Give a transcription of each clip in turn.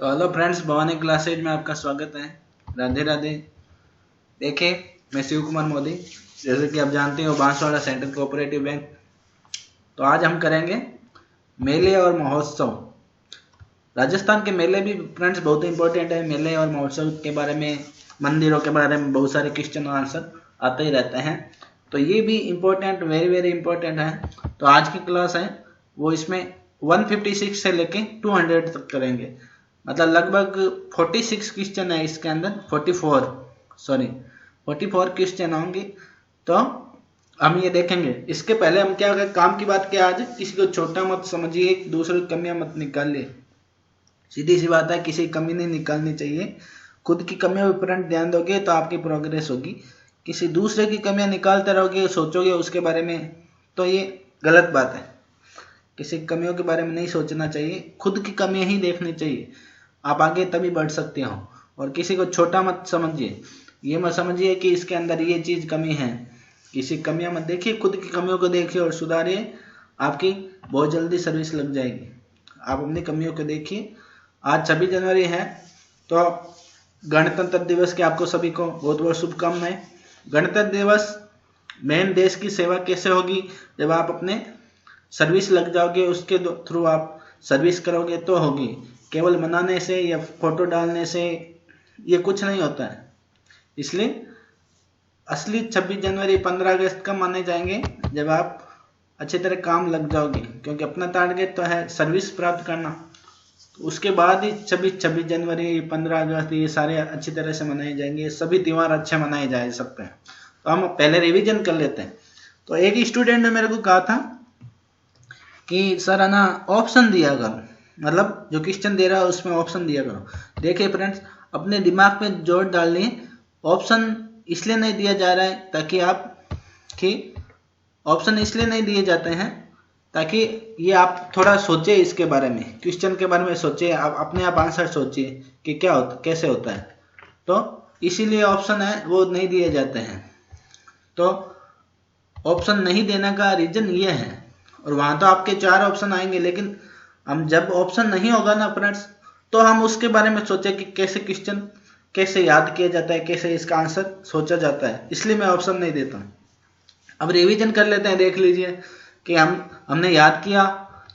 तो hello friends, Bhavani classes में आपका स्वागत है। राधे राधे। देखिए, मैं शिव कुमार मोदी, जैसे कि आप जानते हो, बांसवाड़ा सेंट्रल कोऑपरेटिव बैंक। तो आज हम करेंगे मेले और महोत्सव। राजस्थान के मेले भी फ्रेंड्स बहुत इंपॉर्टेंट है। मेले और महोत्सव के बारे में, मंदिरों के बारे में बहुत सारे क्वेश्चन और आंसर आते ही रहते हैं। तो ये भी इम्पोर्टेंट, वेरी वेरी इंपॉर्टेंट है। तो आज की क्लास है वो इसमें 156 से लेके 200 तक करेंगे। मतलब लगभग 46 क्वेश्चन है इसके अंदर, 44 क्वेश्चन होंगे। तो हम ये देखेंगे। इसके पहले हम क्या काम की बात किया, आज किसी को छोटा मत समझिए, दूसरे की कमियां मत निकालिए। सीधी सी बात है, किसी की कमी नहीं निकालनी चाहिए। खुद की कमियों पर ध्यान दोगे तो आपकी प्रोग्रेस होगी। किसी दूसरे की कमियां निकालते रहोगे, सोचोगे उसके बारे में, तो ये गलत बात है। किसी कमियों के बारे में नहीं सोचना चाहिए, खुद की कमियां ही देखनी चाहिए। आप आगे तभी बढ़ सकते हो। और किसी को छोटा मत समझिए। ये मत समझिए कि इसके अंदर ये चीज कमी है। किसी कमियां मत देखिए, खुद की कमियों को देखिए और सुधारिए। आपकी बहुत जल्दी सर्विस लग जाएगी। आप अपनी कमियों को देखिए। आज 26 जनवरी है, तो गणतंत्र दिवस की आपको सभी को बहुत बहुत शुभकामनाएं। गणतंत्र दिवस मेन देश की सेवा कैसे होगी, जब आप अपने सर्विस लग जाओगे, उसके थ्रू आप सर्विस करोगे तो होगी। केवल मनाने से या फोटो डालने से ये कुछ नहीं होता है। इसलिए असली 26 जनवरी 15 अगस्त कब माने जाएंगे, जब आप अच्छी तरह काम लग जाओगे। क्योंकि अपना टारगेट तो है सर्विस प्राप्त करना। उसके बाद ही 26 जनवरी 15 अगस्त ये सारे अच्छी तरह से मनाए जाएंगे। सभी त्यौहार अच्छे मनाए जा सकते हैं। तो हम पहले रिवीजन कर लेते हैं। तो एक स्टूडेंट ने मेरे को कहा था कि सर है ना, ऑप्शन दिया करो, मतलब जो क्वेश्चन दे रहा है उसमें ऑप्शन दिया करो। देखिए फ्रेंड्स, अपने दिमाग में जोर डालिए। ऑप्शन इसलिए नहीं दिया जा रहा है ताकि आप कि ऑप्शन इसलिए नहीं दिए जाते हैं ताकि ये आप थोड़ा सोचे इसके बारे में, क्वेश्चन के बारे में सोचिए। आप अपने आप आंसर सोचिए कि क्या होता, कैसे होता है। तो इसीलिए ऑप्शन है वो नहीं दिए जाते हैं। तो ऑप्शन नहीं देने का रीजन ये है। और वहां तो आपके 4 ऑप्शन आएंगे, लेकिन हम जब ऑप्शन नहीं होगा ना फ्रेंड्स, तो हम उसके बारे में सोचे कि कैसे क्वेश्चन कैसे याद किया जाता है, कैसे इसका आंसर सोचा जाता है। इसलिए मैं ऑप्शन नहीं देता हूँ। अब रिवीजन कर लेते हैं। देख लीजिए कि हमने याद किया,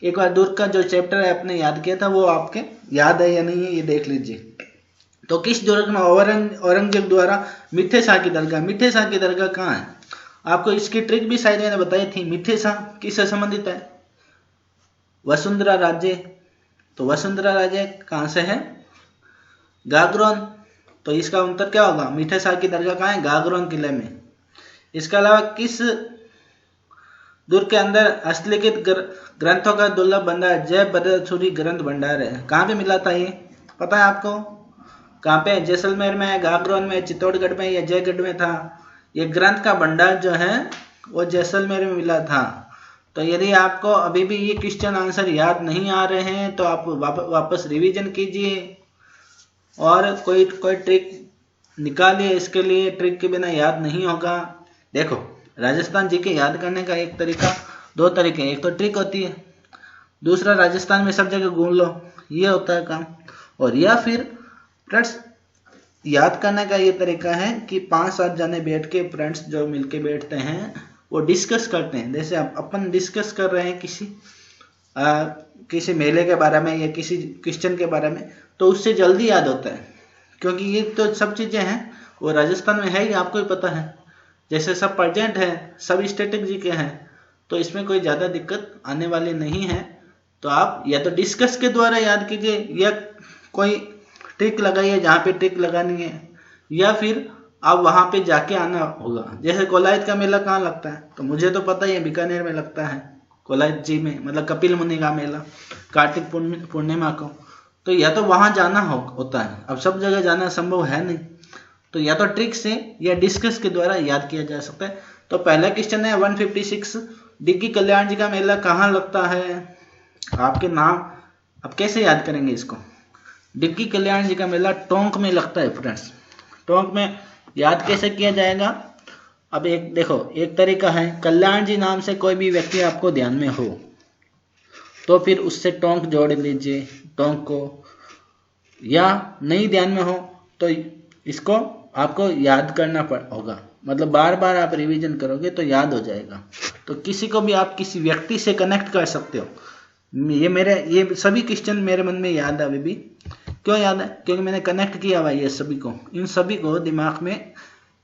एक बार दूर का जो चैप्टर है आपने याद किया था, वो आपके याद है या नहीं है, ये देख लीजिए। तो किस दुर्ग में औरंगजेब द्वारा मीठे शाह की दरगाह, मीठे शाह की दरगाह कहाँ है? आपको इसकी ट्रिक भी शायद मैंने बताई थी। मीठे शाह किससे संबंधित है? वसुंधरा राज्य। तो वसुंधरा राज्य कहाँ से है? गागरोन। तो इसका उत्तर क्या होगा? मीठे शाह की दरगाह कहाँ है? गागरोन किले में। इसके अलावा किस दुर्ग के अंदर हस्तलिखित ग्रंथों का दुर्लभ भंडार जय बरछुरी ग्रंथ भंडार है? कहाँ पे मिला था ये, पता है आपको? कहाँ पे? जैसलमेर में, गागरोन में, चित्तौड़गढ़ में या जयगढ़ में था? ये ग्रंथ का भंडार जो है वो जैसलमेर में मिला था। तो यदि आपको अभी भी ये क्वेश्चन आंसर याद नहीं आ रहे हैं तो आप वापस रिवीजन कीजिए और कोई ट्रिक निकालिए। इसके लिए ट्रिक के बिना याद नहीं होगा। देखो, राजस्थान जी के याद करने का एक तरीका, 2 तरीके। एक तो ट्रिक होती है, दूसरा राजस्थान में सब जगह घूम लो, ये होता है काम। और या फिर फ्रेंड्स याद करने का ये तरीका है कि 5-7 जने बैठ के, फ्रेंड्स जो मिलके बैठते हैं, वो डिस्कस करते हैं। जैसे अपन डिस्कस कर रहे हैं किसी मेले के बारे में या किसी क्वेश्चन के बारे में, तो उससे जल्दी याद होता है। क्योंकि ये तो सब चीजें हैं वो राजस्थान में है ही, आपको ही पता है। जैसे सब प्रेजेंट है, सब स्टैटिक जी के हैं, तो इसमें कोई ज्यादा दिक्कत आने वाली नहीं है। तो आप या तो डिस्कस के द्वारा याद कीजिए, या कोई ट्रिक लगाइए जहाँ पे ट्रिक लगानी है, या फिर आप वहां पे जाके आना होगा। जैसे कोलायत का मेला कहाँ लगता है? तो मुझे तो पता ही है, बीकानेर में लगता है कोलायत जी में, मतलब कपिल मुनि का मेला, कार्तिक पूर्णिमा को। तो या तो वहां जाना होता है। अब सब जगह जाना संभव है नहीं, तो या तो ट्रिक से या डिस्कस के द्वारा याद किया जा सकता है। तो पहला क्वेश्चन है 156, डिग्गी कल्याण जी का मेला कहाँ लगता है? आपके नाम, अब कैसे याद करेंगे इसको? डिग्गी कल्याण जी का मेला टोंक में लगता है फ्रेंड्स। टोंक में याद कैसे किया जाएगा? अब एक देखो, एक तरीका है, कल्याण जी नाम से कोई भी व्यक्ति आपको ध्यान में हो तो फिर उससे टोंक जोड़ लीजिए, टोंक को। या नहीं ध्यान में हो तो इसको आपको याद करना होगा, मतलब बार बार आप रिवीजन करोगे तो याद हो जाएगा। तो किसी को भी आप किसी व्यक्ति से कनेक्ट कर सकते हो। ये सभी क्वेश्चन मेरे मन में याद है अभी भी। क्यों याद है? क्योंकि मैंने कनेक्ट किया हुआ है ये सभी को, इन सभी को दिमाग में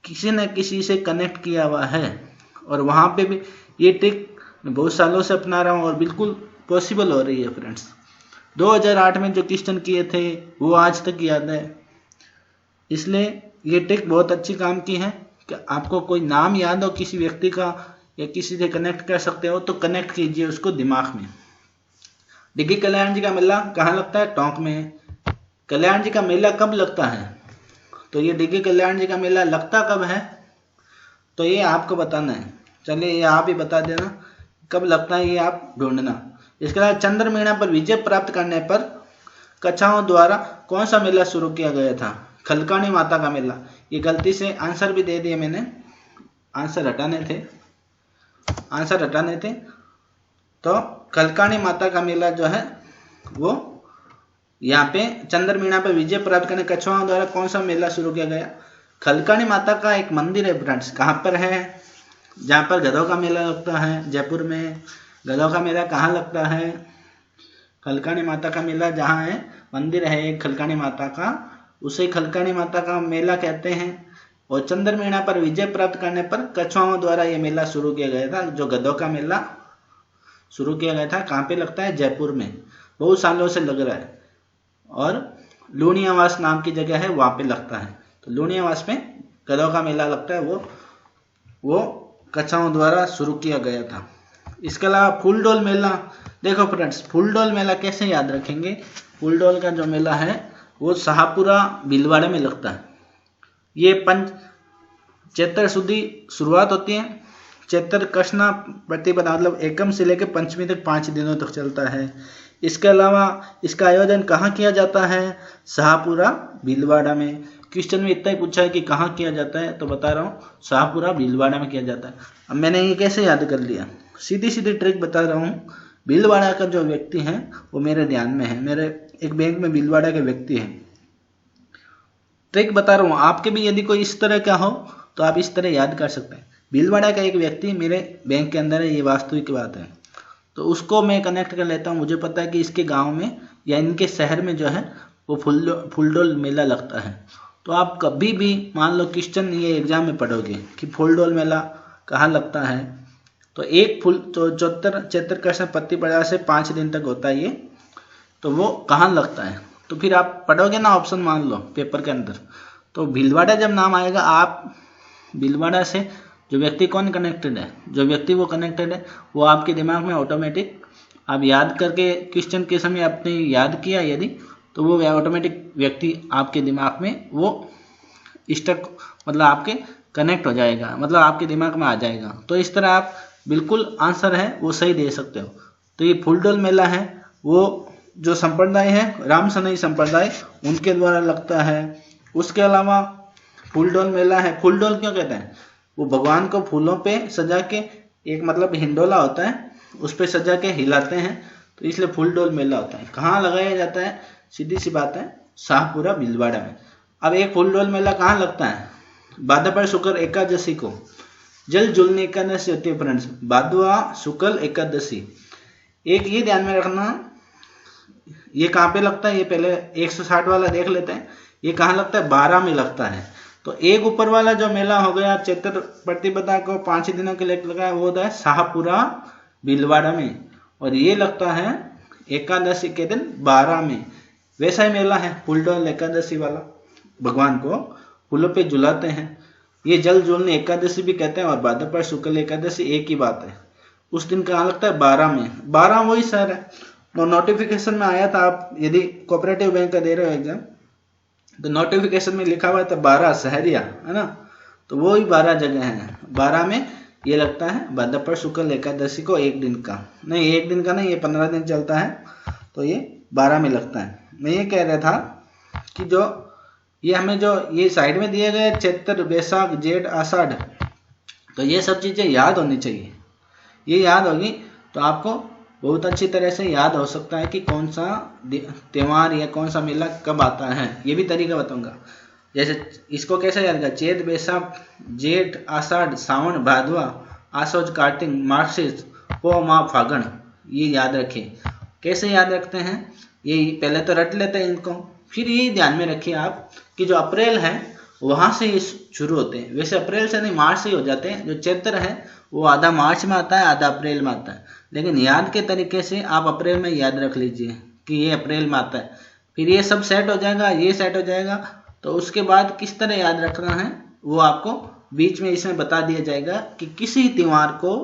किसी न किसी से कनेक्ट किया हुआ है। और वहाँ पे भी ये ट्रिक मैं बहुत सालों से अपना रहा हूँ और बिल्कुल पॉसिबल हो रही है फ्रेंड्स। 2008 में जो क्वेश्चन किए थे वो आज तक याद है, इसलिए ये ट्रिक बहुत अच्छी काम की है कि आपको कोई नाम याद हो किसी व्यक्ति का या किसी से कनेक्ट कर सकते हो तो कनेक्ट कीजिए उसको दिमाग में। डिग्गी कल्याण जी का मेला कहाँ लगता है? टोंक में। कल्याण जी का मेला कब लगता है? तो ये डिग्गी कल्याण जी का मेला लगता कब है तो ये आपको बताना है। चलिए ये आप ही बता देना कब लगता है, ये आप ढूंढना। इसके बाद चंद्रमीणा पर विजय प्राप्त करने पर कच्छाओं द्वारा कौन सा मेला शुरू किया गया था? खलकाणी माता का मेला। ये गलती से आंसर भी दे दिए मैंने, आंसर हटाने थे। तो खलकाणी माता का मेला जो है वो यहाँ पे चंद्रमीणा पर विजय प्राप्त करने कच्छाओं द्वारा कौन सा मेला शुरू किया गया? खलकाणी माता का एक मंदिर है फ्रेंड्स। कहाँ पर है? जहाँ पर गधों का मेला लगता है, जयपुर में। गधों का मेला कहाँ लगता है? खलकाणी माता का मेला जहाँ है, मंदिर है एक खलकाणी माता का, उसे खलकाणी माता का मेला कहते हैं। और चंद्रमीणा पर विजय प्राप्त करने पर कच्छाओं द्वारा ये मेला शुरू किया गया था। जो गधों का मेला शुरू किया गया था कहाँ पे लगता है? जयपुर में, बहुत सालों से लग रहा है। और लूणियावास नाम की जगह है, वहाँ पे लगता है। तो लूणियावास में गधों का मेला लगता है, वो कच्छाओं द्वारा शुरू किया गया था। इसके अलावा फूलडोल मेला, देखो फ्रेंड्स फूलडोल मेला कैसे याद रखेंगे? फूलडोल का जो मेला है वो शाहपुरा भीलवाड़ा में लगता है। ये चैत्र सुधी शुरुआत होती है, चैत्र कृष्णा प्रतिपदा मतलब एकम से लेकर पंचमी तक 5 दिनों तक चलता है। इसके अलावा इसका आयोजन कहाँ किया जाता है? शाहपुरा भीलवाड़ा में। क्वेश्चन में इतना ही पूछा है कि कहाँ किया जाता है, तो बता रहा हूँ शाहपुरा भीलवाड़ा में किया जाता है। अब मैंने ये कैसे याद कर लिया? सीधी सीधी ट्रिक बता रहा हूँ। भीलवाड़ा का जो व्यक्ति है वो मेरे ध्यान में है, मेरे एक बैंक में भीलवाड़ा के व्यक्ति हैं। ट्रिक बता रहा हूँ, आपके भी यदि कोई इस तरह का हो तो आप इस तरह याद कर सकते हैं। भीलवाड़ा का एक व्यक्ति मेरे बैंक के अंदर है, ये वास्तविक बात है। तो उसको मैं कनेक्ट कर लेता हूँ। मुझे पता है कि इसके गांव में या इनके शहर में जो है वो फूलडोल मेला लगता है। तो आप कभी भी मान लो क्वेश्चन ये एग्जाम में पढ़ोगे कि फूलडोल मेला कहाँ लगता है, तो एक चैत्र कृष्ण प्रतिपदा से 5 दिन तक होता है ये, तो वो कहाँ लगता है। तो फिर आप पढ़ोगे ना ऑप्शन मान लो पेपर के अंदर, तो भीलवाड़ा जब नाम आएगा, आप भीलवाड़ा से जो व्यक्ति कौन कनेक्टेड है, जो व्यक्ति वो कनेक्टेड है वो आपके दिमाग में ऑटोमेटिक, आप याद करके क्वेश्चन के समय आपने याद किया यदि, तो वो ऑटोमेटिक व्यक्ति आपके दिमाग में वो स्टक मतलब आपके कनेक्ट हो जाएगा, मतलब आपके दिमाग में आ जाएगा। तो इस तरह आप बिल्कुल आंसर है वो सही दे सकते हो। तो ये फूलडोल मेला है वो जो संप्रदाय है रामसनई संप्रदाय उनके द्वारा लगता है। उसके अलावा फूलडोल मेला है, फूलडोल क्यों कहते हैं? वो भगवान को फूलों पे सजा के, एक मतलब हिंडोला होता है उस पे सजा के हिलाते हैं, तो इसलिए फूलडोल मेला होता है। कहाँ लगाया जाता है? सीधी सी बात है, शाहपुरा भीलवाड़ा में। अब एक फूलडोल मेला कहाँ लगता है? भाद्रपद शुक्ल एकादशी को, जल जुलनी एकादशी होती है फ्रेंड्स, भादवा शुक्ल एकादशी। एक ये ध्यान में रखना, ये कहाँ पे लगता है, ये पहले 160 वाला देख लेते हैं। ये कहाँ लगता है? 12 में लगता है। तो एक ऊपर वाला जो मेला हो गया चैत्र प्रतिपदा को 5 दिनों के लिए लगा है, वो होता है शाहपुरा भीलवाड़ा में, और ये लगता है एकादशी के दिन 12 में। वैसा ही मेला है फूलडोल एकादशी वाला, भगवान को फूलों पे झुलाते हैं। ये जल जुलनी एकादशी भी कहते हैं और भाद्रपद शुक्ल एकादशी एक ही बात है। उस दिन कहाँ लगता है? 12 में। 12 वही शहर है। तो नोटिफिकेशन में आया था, आप यदि कोऑपरेटिव बैंक का दे रहे हो एग्जाम, तो नोटिफिकेशन में लिखा हुआ था 12 शहरिया, है ना, तो वो ही 12 जगह हैं। 12 में ये लगता है भाद्रपद शुक्ल एकादशी को, एक दिन का नहीं, एक दिन का नहीं, ये 15 दिन चलता है, तो ये 12 में लगता है। मैं ये कह रहा था कि जो ये हमें जो ये साइड में दिए गए चैत्र बैसाख जेठ आषाढ़, तो ये सब चीज़ें याद होनी चाहिए। ये याद होगी तो आपको बहुत अच्छी तरह से याद हो सकता है कि कौन सा त्योहार या कौन सा मेला कब आता है, ये भी तरीका बताऊंगा। जैसे इसको कैसे याद करें, चैत बैसाख जेठ आषाढ़ सावन भादवा आसोज कार्तिक मार्गशीर्ष पौ माह फागण, ये याद रखें। कैसे याद रखते हैं, ये पहले तो रट लेते हैं इनको, फिर ये ध्यान में रखिए आप कि जो अप्रैल है वहां से ये शुरू होते हैं। वैसे अप्रैल से नहीं, मार्च से ही हो जाते हैं। जो चैत्र है वो आधा मार्च में आता है, आधा अप्रैल में आता है, लेकिन याद के तरीके से आप अप्रैल में याद रख लीजिए कि ये अप्रैल में आता है। फिर ये सब सेट हो जाएगा, ये सेट हो जाएगा, तो उसके बाद किस तरह याद रखना है वो आपको बीच में इसमें बता दिया जाएगा कि किसी त्योहार को,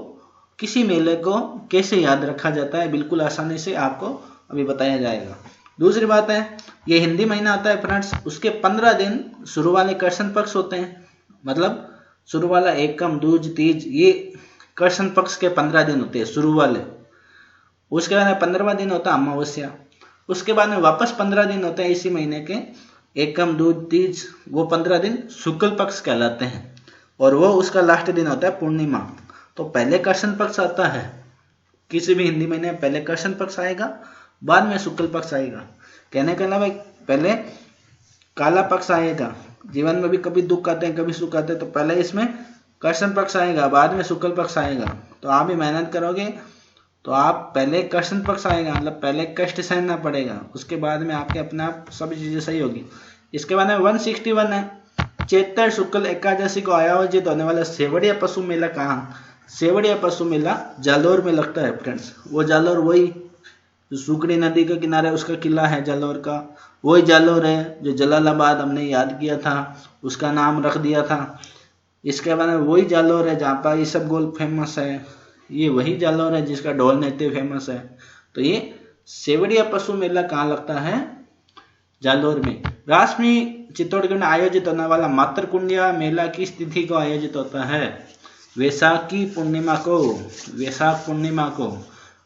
किसी मेले को कैसे याद रखा जाता है, बिल्कुल आसानी से आपको अभी बताया जाएगा। दूसरी बात है, ये हिंदी महीना आता है फ्रेंड्स, उसके 15 दिन शुरू वाले कृष्ण पक्ष होते हैं, मतलब शुरू वाला एकम दूज तीज, ये कृष्ण पक्ष के 15 दिन होते हैं शुरू वाले। उसके बाद 15वां दिन होता है अमावस्या। उसके बाद में वापस 15 दिन होते हैं इसी महीने के एकम दूज तीज, वो 15 दिन शुक्ल पक्ष कहलाते हैं, और वो उसका लास्ट दिन होता है पूर्णिमा। तो पहले कृष्ण पक्ष आता है किसी भी हिंदी महीने में, पहले कृष्ण पक्ष आएगा, बाद में शुक्ल पक्ष आएगा। कहने का ना भाई, पहले काला पक्ष आएगा, जीवन में भी कभी दुख आते हैं कभी सुख आते हैं, तो पहले इसमें कृष्ण पक्ष आएगा, बाद में शुक्ल पक्ष आएगा। तो आप भी मेहनत करोगे तो आप पहले कृष्ण पक्ष आएगा, मतलब पहले कष्ट सहना पड़ेगा, उसके बाद में आपके अपने आप सभी चीजें सही होगी। इसके बाद में 161 है, चैत्र शुक्ल एकादशी को आयोजित होने वाला सेवड़िया पशु मेला कहाँ? सेवड़िया पशु मेला जालोर में लगता है फ्रेंड्स। वो जालोर वही जो सुकड़ी नदी के किनारे उसका किला है जालोर का, वही जालोर है जो जलालाबाद हमने याद किया था, उसका नाम रख दिया था। इसके बाद में वही जालोर है जहाँ पर ये सब गोल फेमस है, ये वही जालोर है जिसका ढोल नृत्य फेमस है। तो ये सेवड़िया पशु मेला कहाँ लगता है? जालोर में। राष्ट्रीय चित्तौड़गढ़ में आयोजित होने वाला मातृकुंडिया मेला किस तिथि को आयोजित होता है? वैशाख की पूर्णिमा को, वैशाख पूर्णिमा को।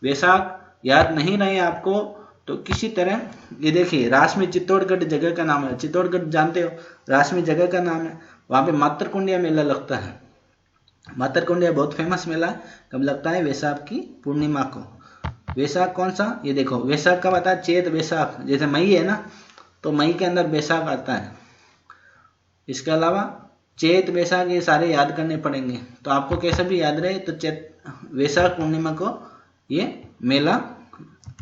वैशाख याद नहीं रहे आपको तो किसी तरह ये देखिए, राष्ट्रीय चित्तौड़गढ़ जगह का नाम है, चित्तौड़गढ़ जानते हो, राष्ट्रीय जगह का नाम है, वहाँ पे मातृकुंडिया मेला लगता है। मातृकुंडिया बहुत फेमस मेला है, कब लगता है? वैशाख की पूर्णिमा को। वैशाख कौन सा? ये देखो, वैशाख कब आता है? चैत वैशाख, जैसे मई है ना, तो मई के अंदर वैशाख आता है। इसके अलावा चैत वैशाख ये सारे याद करने पड़ेंगे, तो आपको कैसे भी याद रहे तो चैत वैशाख पूर्णिमा को ये मेला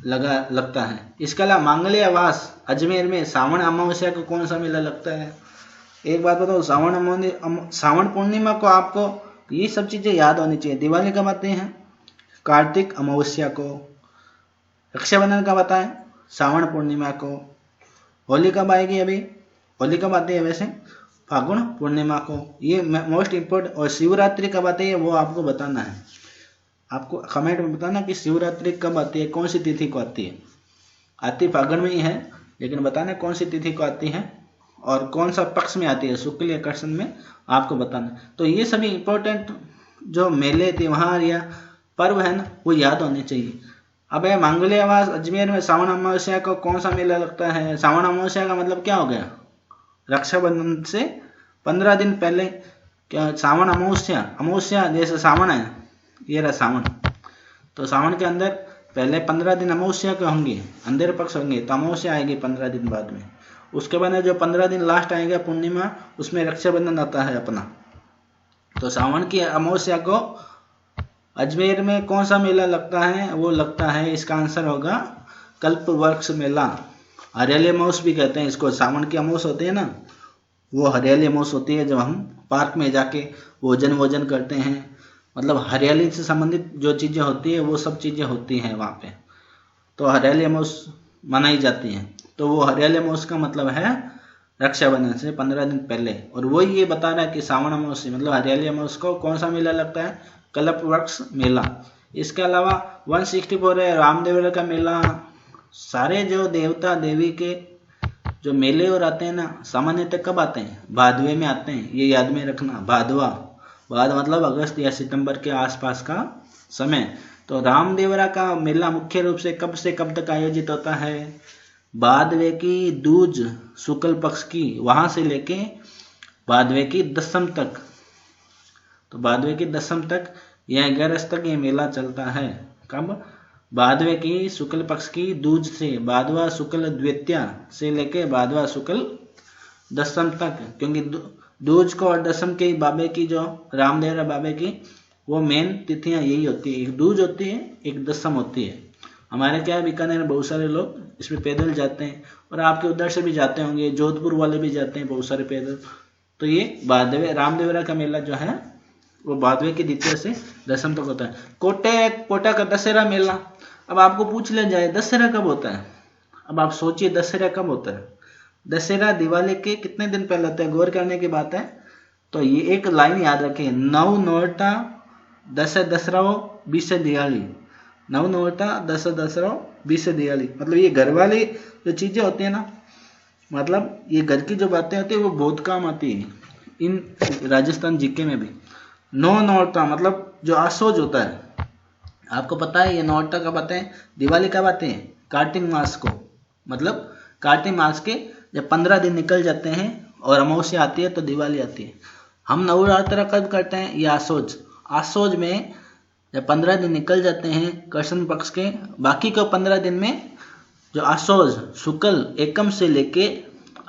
लगता है। इसके अलावा मांगल्य आवास अजमेर में सावन अमावस्या को कौन सा मेला लगता है? एक बात बताओ, सावन पूर्णिमा को आपको ये सब चीजें याद होनी चाहिए। दिवाली कब आते हैं? कार्तिक अमावस्या को। रक्षाबंधन कब आता है? सावन पूर्णिमा को। होली कब आएगी? अभी होली कब आती है वैसे? फागुन पूर्णिमा को। ये मोस्ट इम्पोर्टेंट। और शिवरात्रि कब आती है वो आपको बताना है, आपको कमेंट में बताना कि शिवरात्रि कब आती है, कौन सी तिथि को आती है। आती फागुन में ही है, लेकिन बताना कौन सी तिथि को आती है और कौन सा पक्ष में आती है, शुक्ल या कृष्ण में, आपको बताना। तो ये सभी इंपॉर्टेंट जो मेले त्योहार या पर्व है ना, वो याद होने चाहिए। अब है मांगल्य आवास अजमेर में सावन अमावस्या को कौन सा मेला लगता है? सावन अमावस्या का मतलब क्या हो गया? रक्षाबंधन से 15 दिन पहले। क्या सावन अमावस्या, अमावस्या जैसे सावन है, ये रहा सावन, तो सावन के अंदर पहले 15 दिन अमावस्या के होंगे, अंधेर पक्ष होंगे, तो अमावस्या आएगी 15 दिन बाद में। उसके बाद जो 15 दिन लास्ट आएगा पूर्णिमा, उसमें रक्षाबंधन आता है अपना। तो सावन की अमावस्या को अजमेर में कौन सा मेला लगता है? वो लगता है, इसका आंसर होगा कल्प वृक्ष मेला। हरियाली अमावस भी कहते हैं इसको। सावन की अमावस होती है ना, वो हरियाली अमावस होती है, जब हम पार्क में जाके भोजन करते हैं, मतलब हरियाली से संबंधित जो चीज़ें होती है वो सब चीज़ें होती हैं वहाँ पे, तो हरियाली अमावस मनाई जाती है। तो वो हरियाली अमावस का मतलब है रक्षाबंधन से 15 दिन पहले। और वही ये बता रहा है कि सावन अमावस मतलब हरियाली अमावस को कौन सा मेला लगता है? कल्प वृक्ष मेला। इसके अलावा 164 है रामदेवरा का मेला। सारे जो देवता देवी के जो मेले और आते हैं ना, सामान्यतः कब आते हैं? भादवे में आते हैं, ये याद में रखना। भादवा, बाद मतलब अगस्त या सितंबर के आसपास का समय। तो रामदेवरा का मेला मुख्य रूप से कब तक आयोजित होता है? भादवे की दूज शुक्ल पक्ष की, वहां से लेके भादवे की दशम तक, तो भादवे की दशम तक या 11 तक ये मेला चलता है। कब? भादवे की शुक्ल पक्ष की दूज से, भादवा शुक्ल द्वितीया से लेके भादवा शुक्ल दशम तक, क्योंकि दूज को और दशम के बाबे की, जो रामदेवरा बाबे की, वो मेन तिथियां यही होती है, एक दूज होती है, एक दशम होती है। हमारे क्या है, बीकानेर बहुत सारे लोग इसमें पैदल जाते हैं, और आपके उधर से भी जाते होंगे, जोधपुर वाले भी जाते हैं बहुत सारे पैदल। तो ये भादवे रामदेवरा का मेला जो है वो भादवे की द्वितीया से दशम तक होता है। कोटा का दशहरा मेला, अब आपको पूछ लिया जाए दशहरा कब होता है, अब आप सोचिए दशहरा कब होता है। दशहरा दिवाली के कितने दिन पहले होता है, गौर करने की बात है। तो ये एक लाइन याद रखें, नव नोरता दशहरा बीस दिवाली, नव नोरता दशहरा बीस दिवाली, मतलब ये घर वाली जो चीजें होती है ना, मतलब ये घर की जो बातें होती है वो बहुत काम आती है इन राजस्थान जीके में भी। नौ नौरता मतलब जो आसोज होता है, आपको पता है ये नौरता कब आते हैं, दिवाली कब आते हैं, कार्तिक मास को, मतलब कार्तिक मास के जब 15 दिन निकल जाते हैं और अमावस्या आती है तो दिवाली आती है। हम नवरात्र कब करते हैं, ये आसोज में जब 15 दिन निकल जाते हैं कृष्ण पक्ष के, बाकी को 15 दिन में जो आसोज शुक्ल एकम से लेके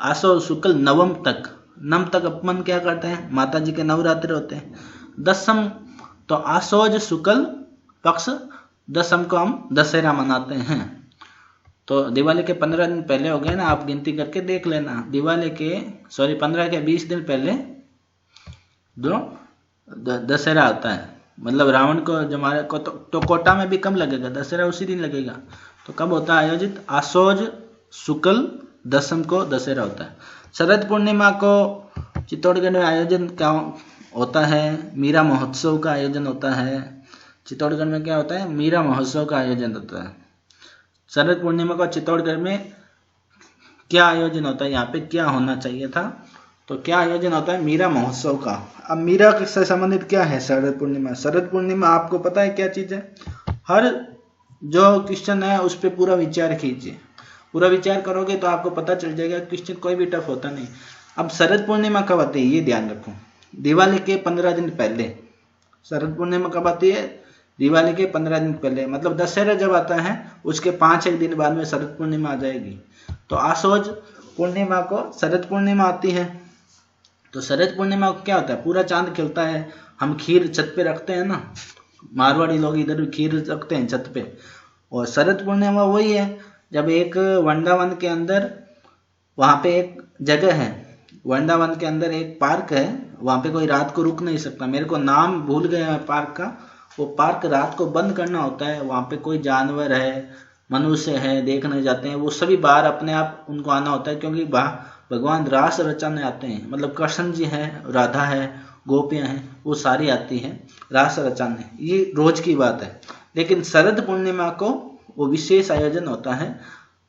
आसोज शुक्ल नवम तक अपन क्या करते हैं, माता जी के नवरात्र होते हैं। दशम तो आसोज शुक्ल पक्ष दशम को हम दशहरा मनाते हैं। तो दिवाली के 15 दिन पहले हो गए ना, आप गिनती करके देख लेना, दिवाली के 15 के 20 दिन पहले जो दशहरा आता है, मतलब रावण को जमाने को तो कोटा में भी कम लगेगा, दशहरा उसी दिन लगेगा। तो कब होता है आयोजित, आसोज शुक्ल दशम को दशहरा होता है। शरद पूर्णिमा को चित्तौड़गढ़ में आयोजन क्या होता है, मीरा महोत्सव का आयोजन होता है। चित्तौड़गढ़ में क्या होता है, मीरा महोत्सव का आयोजन होता है। शरद पूर्णिमा को चित्तौड़गढ़ में क्या आयोजन होता है, यहाँ पे क्या होना चाहिए था, तो क्या आयोजन होता है, मीरा महोत्सव का। अब मीरा से संबंधित क्या है शरद पूर्णिमा, शरद पूर्णिमा आपको पता है क्या चीज है, हर जो क्वेश्चन है उस पर पूरा विचार कीजिए, पूरा विचार करोगे तो आपको पता चल जाएगा, क्वेश्चन कोई भी टफ होता नहीं। अब शरद पूर्णिमा कब आती है ये ध्यान रखो, दिवाली के 15 दिन पहले। शरद पूर्णिमा कब आती है, दिवाली के 15 दिन पहले, मतलब दशहरा जब आता है उसके 5-1 दिन बाद में शरद पूर्णिमा आ जाएगी। तो आसोज पूर्णिमा को शरद पूर्णिमा आती है। तो शरद पूर्णिमा को क्या होता है, पूरा चांद खिलता है, हम खीर छत पे रखते हैं ना, मारवाड़ी लोग इधर खीर रखते हैं छत पे। और शरद पूर्णिमा वही है जब एक वृंदावन के अंदर, वहाँ पे एक जगह है, वृंदावन के अंदर एक पार्क है, वहाँ पे कोई रात को रुक नहीं सकता, मेरे को नाम भूल गया पार्क का, वो पार्क रात को बंद करना होता है, वहाँ पे कोई जानवर है, मनुष्य है, देखने जाते हैं, वो सभी बाहर अपने आप उनको आना होता है, क्योंकि भगवान रास रचाने आते हैं, मतलब कृष्ण जी हैं, राधा है, गोपियां हैं, वो सारी आती हैं रास रचाने, ये रोज की बात है। लेकिन शरद पूर्णिमा को वो विशेष आयोजन होता है,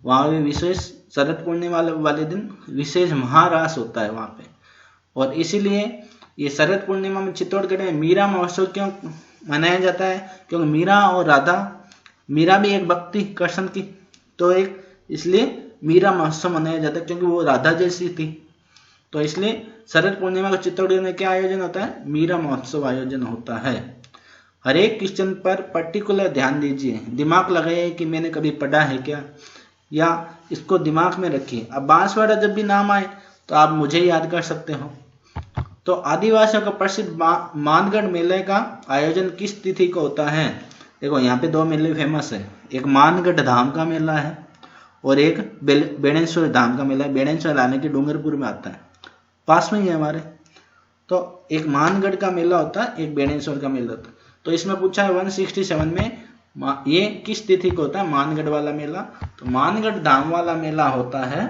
वहाँ भी विशेष शरद पूर्णिमा वाले दिन विशेष महारास होता है वहाँ पे। और इसीलिए ये शरद पूर्णिमा में चित्तौड़गढ़ में मीरा महोत्सव क्यों मनाया जाता है, क्योंकि मीरा और राधा, मीरा भी एक भक्ति कृष्ण की, तो एक इसलिए मीरा महोत्सव मनाया जाता है, क्योंकि वो राधा जैसी थी। तो इसलिए शरद पूर्णिमा को चित्तौड़गढ़ में क्या आयोजन होता है, मीरा महोत्सव आयोजन होता है। हर एक क्वेश्चन पर पर्टिकुलर ध्यान दीजिए, दिमाग लगाइए कि मैंने कभी पढ़ा है क्या, या इसको दिमाग में रखिए। अब बांसवाड़ा जब भी नाम आए तो आप मुझे याद कर सकते हो। तो आदिवासियों का प्रसिद्ध मानगढ़ मेले का आयोजन किस तिथि को होता है, देखो यहाँ पे 2 मेले फेमस है, एक मानगढ़ धाम का मेला है और एक बेणेश्वर धाम का मेला है। बेणेश्वर आने के डूंगरपुर में आता है, पास में ही है हमारे। तो एक मानगढ़ का मेला होता है, एक बेणेश्वर का मेला होता है। तो इसमें पूछा है 167 में ये किस तिथि को होता है मानगढ़ वाला मेला, तो मानगढ़ धाम वाला मेला होता है,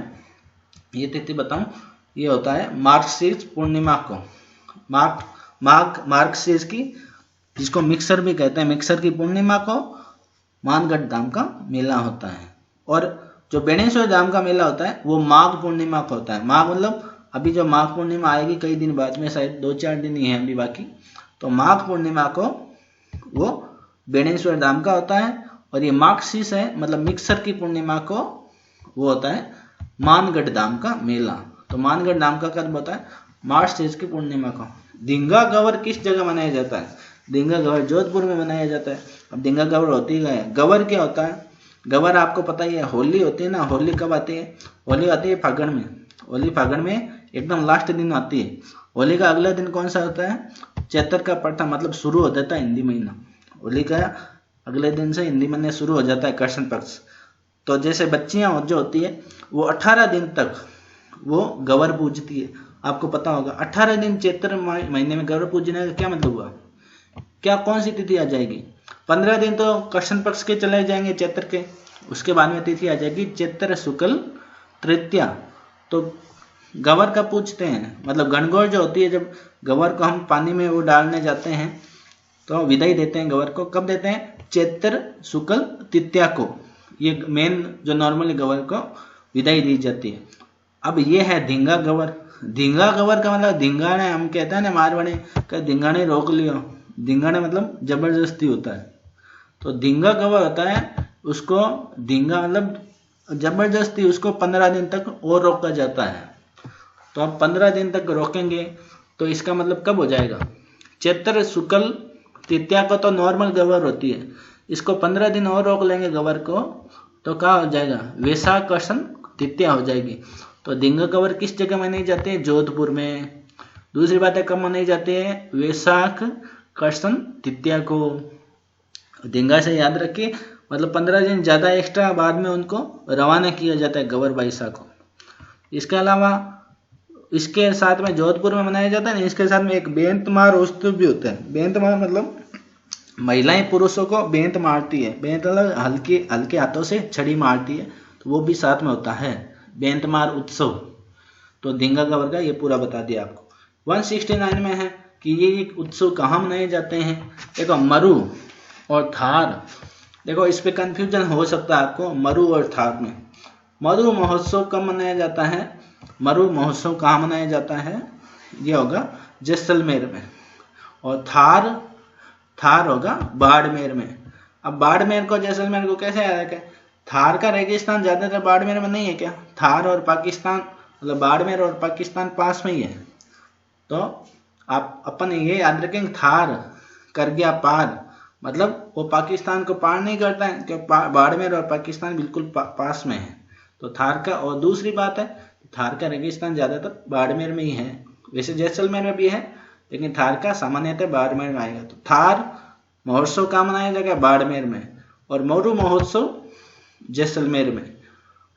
ये तिथि बताऊं, ये होता है मार्गशीर्ष पूर्णिमा को, मार्गशीर्ष की, जिसको मिक्सर भी कहते हैं, मिक्सर की पूर्णिमा को मानगढ़ धाम का मेला होता है। और जो बेणेश्वर धाम का मेला होता है वो माघ पूर्णिमा को होता है। माघ मतलब अभी जो माघ पूर्णिमा आएगी कई दिन बाद में, शायद 2-4 दिन ही है अभी बाकी। तो माघ पूर्णिमा को वो बेणेश्वर धाम का होता है, और ये मार्गशीर्ष है मतलब मिक्सर की पूर्णिमा को वो होता है मानगढ़ धाम का मेला। तो मानगढ़ धाम का कब होता है, मार्गशीर्ष की पूर्णिमा को। धींगा गवर किस जगह मनाया जाता है, धींगा गवर जोधपुर में मनाया जाता है। अब धींगा गवर होती है, गवर क्या होता है? गवर आपको पता ही है, होली होती है ना, होली कब आती है? होली आती है फागण में, होली फागण में एकदम लास्ट दिन आती है। होली का अगला दिन कौन सा होता है? चैत्र का पट्टा, मतलब शुरू हो जाता है हिंदी महीना। होली का अगले दिन से हिंदी महीने शुरू हो जाता है कृष्ण पक्ष। तो जैसे बच्चियां जो होती है वो 18 दिन तक वो गवर पूजती है। आपको पता होगा 18 दिन चैत्र महीने में गवर पूजने का क्या मतलब हुआ? क्या कौन सी तिथि आ जाएगी? 15 दिन तो कृष्ण पक्ष के चले जाएंगे चैत्र के, उसके बाद में तिथि आ जाएगी चैत्र शुक्ल तृतीया। तो गवर का पूछते हैं, मतलब गणगौर जो होती है, जब गवर को हम पानी में वो डालने जाते हैं तो विदाई देते हैं गवर को, कब देते हैं? चैत्र शुक्ल तृतीया को। ये मेन जो नॉर्मली गवर को विदाई दी जाती है। अब ये है धींगा गवर। धींगा गवर का मतलब धींगाने, हम कहते हैं ना मारवाड़ी का, धींगाने रोक लियो। धींगाने मतलब जबरदस्ती होता है। तो धींगा गवर होता है, उसको धींगा मतलब जबरदस्ती, उसको 15 दिन तक और रोका जाता है। तो आप 15 दिन तक रोकेंगे तो इसका मतलब कब हो जाएगा? चैत्र शुक्ल तृतीया को तो नॉर्मल गवर होती है, इसको 15 दिन और रोक लेंगे गवर को तो क्या हो जाएगा? वैशाख कृष्ण तृतीया हो जाएगी। तो धींगा गवर किस जगह मनाई जाती है? जोधपुर में। दूसरी बात है कब मनाई जाती है? वैशाख कृष्ण तृतीया को। धींगा से याद रखिए, मतलब 15 दिन ज़्यादा एक्स्ट्रा बाद में उनको रवाना किया जाता है गवर बाईसा को। इसके अलावा इसके साथ में जोधपुर में मनाया जाता है ना, इसके साथ में एक बेंत मार उत्सव भी होता है। बेंत मार मतलब महिलाएं पुरुषों को बेंत मारती है, बेंत मतलब हल्के हल्के हाथों से छड़ी मारती है, तो वो भी साथ में होता है, बेंत मार उत्सव। तो धींगा गवर का ये पूरा बता दिया आपको। 169 में है कि ये उत्सव कहाँ मनाए जाते हैं। देखो मरु और थार, देखो इस पे कंफ्यूजन हो सकता है आपको मरु और थार में। मरु महोत्सव कब मनाया जाता है? मरु महोत्सव कहाँ मनाया जाता है? ये होगा जैसलमेर में। और थार होगा बाड़मेर में। अब बाड़मेर को जैसलमेर को कैसे याद रखें? थार का रेगिस्तान ज्यादातर बाड़मेर में नहीं है क्या? थार और पाकिस्तान, मतलब बाड़मेर और पाकिस्तान पास में ही है। तो आप अपन ये याद रखेंगे, थार कर गया पार, मतलब वो पाकिस्तान को पार नहीं करता है, क्योंकि बाड़मेर और पाकिस्तान बिल्कुल पास में है। तो थार का, और दूसरी बात है थार का रेगिस्तान ज्यादातर बाड़मेर में ही है। वैसे जैसलमेर में भी है, लेकिन थार का सामान्यतः बाड़मेर में आएगा। तो थार महोत्सव कहाँ मनाया जाएगा? बाड़मेर में। और मरु महोत्सव जैसलमेर में।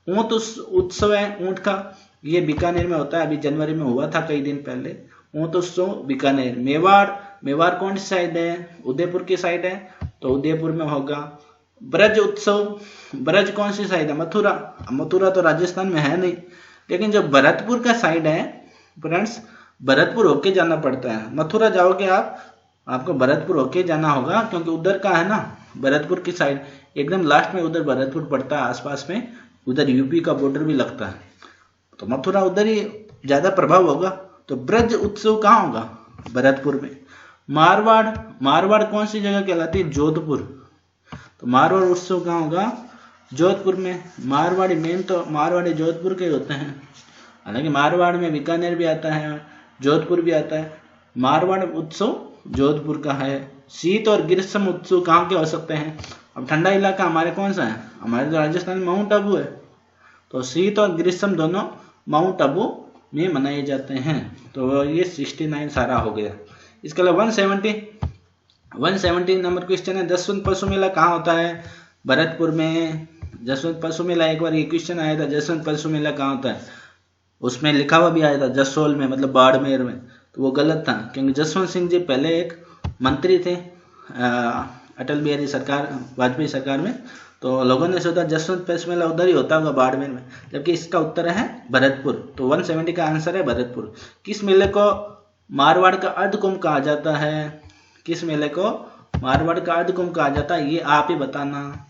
ऊंट उत्सव है ऊंट का, ये बीकानेर में होता है, अभी जनवरी में हुआ था कई दिन पहले। ऊंट उत्सव बीकानेर। मेवाड़ कौन सी साइड है? उदयपुर की साइड है, तो उदयपुर में होगा। ब्रज उत्सव, ब्रज कौन सी साइड है? मथुरा तो राजस्थान में है नहीं, लेकिन जो भरतपुर का साइड है फ्रेंड्स, भरतपुर होके जाना पड़ता है। मथुरा जाओगे आपको भरतपुर होके जाना होगा, क्योंकि उधर का है ना भरतपुर की साइड, एकदम लास्ट में उधर भरतपुर पड़ता है, आसपास में उधर यूपी का बॉर्डर भी लगता है, तो मथुरा उधर ही ज्यादा प्रभाव होगा। तो ब्रज उत्सव कहाँ होगा? भरतपुर में। मारवाड़ कौन सी जगह कहलाती है? जोधपुर। तो मारवाड़ उत्सव कहाँ होगा? जोधपुर में। मारवाड़ी मेन तो मारवाड़ी जोधपुर के होते हैं, हालांकि मारवाड़ में बीकानेर भी आता है, जोधपुर भी आता है। मारवाड़ उत्सव जोधपुर का है। शीत और ग्रीष्म उत्सव कहाँ के हो सकते हैं? अब ठंडा इलाका हमारे कौन सा है? हमारे तो राजस्थान में माउंट आबू है, तो शीत और ग्रीष्म दोनों माउंट आबू में मनाए जाते हैं। तो ये 69 सारा हो गया। इसके अलावा 170 नंबर क्वेश्चन है, जसवंत पशु मेला कहाँ होता है? भरतपुर में। जसवंत पशु मेला, एक बार ये क्वेश्चन आया था, जसवंत पशु मेला कहाँ होता है? उसमें लिखा हुआ भी आया था जसोल में, मतलब बाड़मेर में, तो वो गलत था, क्योंकि जसवंत सिंह जी पहले एक मंत्री थे अटल बिहारी सरकार, वाजपेयी सरकार में, तो लोगों ने सोचा जसवंत पशु मेला उधर ही होता होगा बाड़मेर में, जबकि इसका उत्तर है भरतपुर। तो 170 का आंसर है भरतपुर। किस मेले को मारवाड़ का अर्धकुंभ कहा जाता है? किस मेले को मारवाड़ का अर्धकुंभ कहा जाता है? ये आप ही बताना,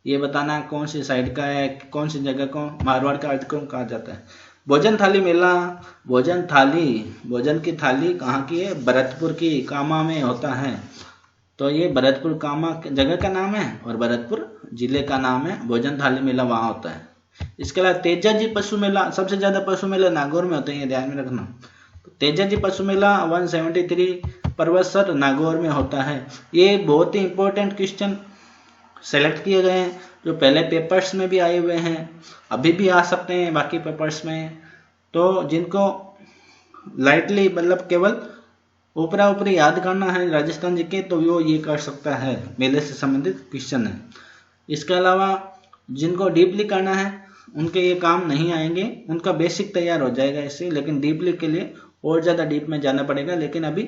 ये बताना कौन सी साइड का है, कौन सी जगह को मारवाड़ का अर्धकुंभ कहा जाता है। भोजन थाली मेला, भोजन की थाली कहाँ की है? भरतपुर की, कामा में होता है। तो ये भरतपुर कामा जगह का नाम है और भरतपुर जिले का नाम है। भोजन थाली मेला वहाँ होता है। इसके अलावा तेजाजी पशु मेला, सबसे ज्यादा पशु मेला नागौर में होते हैं, ये ध्यान में रखना। तो तेजाजी पशु मेला 173 परवसर नागौर में होता है। ये बहुत ही इंपॉर्टेंट क्वेश्चन सेलेक्ट किए गए हैं जो पहले पेपर्स में भी आए हुए हैं, अभी भी आ सकते हैं बाकी पेपर्स में। तो जिनको लाइटली मतलब केवल ऊपरा ऊपरी याद करना है राजस्थान जी के, तो वो ये कर सकता है, मेले से संबंधित क्वेश्चन है। इसके अलावा जिनको डीपली करना है उनके ये काम नहीं आएंगे, उनका बेसिक तैयार हो जाएगा इससे, लेकिन डीपली के लिए और ज़्यादा डीप में जाना पड़ेगा। लेकिन अभी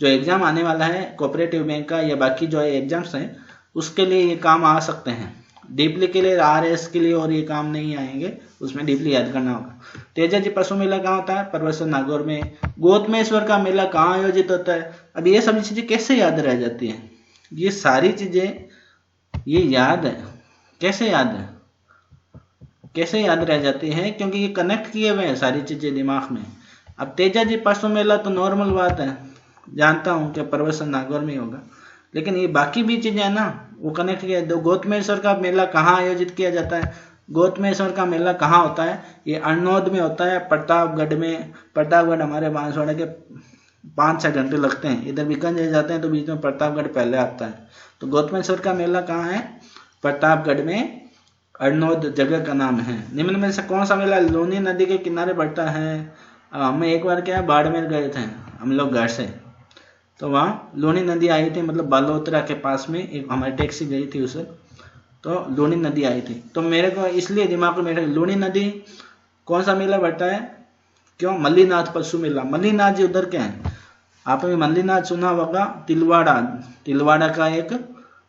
जो एग्ज़ाम आने वाला है कोऑपरेटिव बैंक का या बाकी जो एग्जाम्स हैं उसके लिए ये काम आ सकते हैं। डीपली के लिए RS के लिए और ये काम नहीं आएंगे, उसमें डीपली याद करना होगा। तेजा जी पशु मेला कहाँ होता है? परवसर नागौर में। गौतमेश्वर का मेला कहाँ आयोजित होता है? अब ये सभी चीज़ें कैसे याद रह जाती हैं? ये सारी चीज़ें ये याद है, कैसे याद है, कैसे याद रह जाती है? क्योंकि ये कनेक्ट किए हुए हैं सारी चीज़ें दिमाग में। अब तेजा जी पशु मेला तो नॉर्मल बात है, जानता हूँ कि परवसर नागौर में ही होगा, लेकिन ये बाकी भी चीज़ें हैं ना, वो कनेक्ट किया। दो गौतमेश्वर का मेला कहाँ आयोजित किया जाता है? गौतमेश्वर का मेला कहाँ होता है? ये अरनोद में होता है, प्रतापगढ़ में। प्रतापगढ़ हमारे बांसवाड़ा के 5-6 घंटे लगते हैं, इधर बीकानेर जाते हैं तो बीच में प्रतापगढ़ पहले आता है। तो गौतमेश्वर का मेला कहाँ है? प्रतापगढ़ में, अरनोद जगह का नाम है। निम्न में से कौन सा मेला लूनी नदी के किनारे पड़ता है? हमें एक बार क्या बाड़मेर गए थे हम लोग घर से, तो वहाँ लूनी नदी आई थी, मतलब बालोतरा के पास में एक हमारी टैक्सी गई थी उसे, तो लूनी नदी आई थी। तो मेरे को इसलिए दिमाग में बैठा लूनी नदी कौन सा मेला बढ़ता है? क्यों? मल्लीनाथ पशु मेला। मल्लीनाथ जी उधर के हैं, आपने मल्लीनाथ सुना होगा, तिलवाड़ा का एक